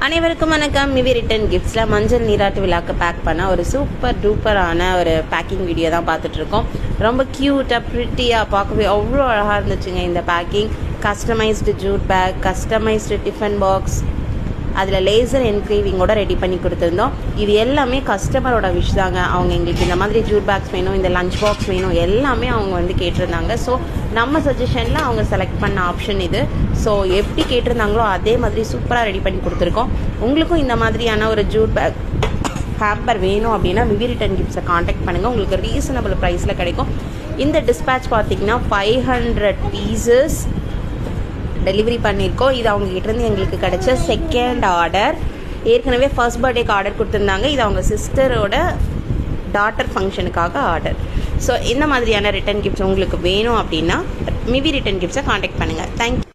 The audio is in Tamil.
அனைவருக்கும் வணக்கம். மிவி ரிட்டன் கிஃப்ட்ஸில் மஞ்சள் நீராட்டு விழாக்கு பேக் பண்ண ஒரு சூப்பர் டூப்பரான ஒரு பேக்கிங் வீடியோ தான் பார்த்துட்ருக்கோம். ரொம்ப க்யூட்டாக ப்ரிட்டியாக பார்க்கவே அவ்வளோ அழகாக இருந்துச்சுங்க இந்த packing. Customized jute bag, customized tiffin box, அதில் லேசர் என்கிரேவிங்கோட ரெடி பண்ணி கொடுத்துருந்தோம். இது எல்லாமே கஸ்டமரோட விஷ் தாங்க. அவங்க எங்களுக்கு இந்த மாதிரி ஜூட் பேக்ஸ் வேணும், இந்த லஞ்ச் பாக்ஸ் வேணும், எல்லாமே அவங்க வந்து கேட்டிருந்தாங்க. ஸோ நம்ம சஜஷனில் அவங்க செலக்ட் பண்ண ஆப்ஷன் இது. ஸோ எப்படி கேட்டிருந்தாங்களோ அதே மாதிரி சூப்பராக ரெடி பண்ணி கொடுத்துருக்கோம். உங்களுக்கும் இந்த மாதிரியான ஒரு ஜூட் பேக் ஹேம்பர் வேணும் அப்படின்னா மிவி ரிட்டன் கிஃப்ட்ஸை காண்டாக்ட் பண்ணுங்கள். உங்களுக்கு ரீசனபிள் ப்ரைஸில் கிடைக்கும். இந்த டிஸ்பேட்ச் பார்த்திங்கன்னா 500 பீசஸ் டெலிவரி பண்ணியிருக்கோம். இது அவங்க கிட்டேருந்து எங்களுக்கு கிடைச்ச செகண்ட் ஆர்டர். ஏற்கனவே ஃபர்ஸ்ட் பர்த்டேக்கு ஆர்டர் கொடுத்துருந்தாங்க. இது அவங்க சிஸ்டரோட டாட்டர் ஃபங்க்ஷனுக்காக ஆர்டர். ஸோ இந்த மாதிரியான ரிட்டன் கிஃப்ட்ஸ் உங்களுக்கு வேணும் அப்படின்னா மிவி ரிட்டன் கிஃப்ட்ஸை காண்டாக்ட் பண்ணுங்கள். தேங்க்யூ.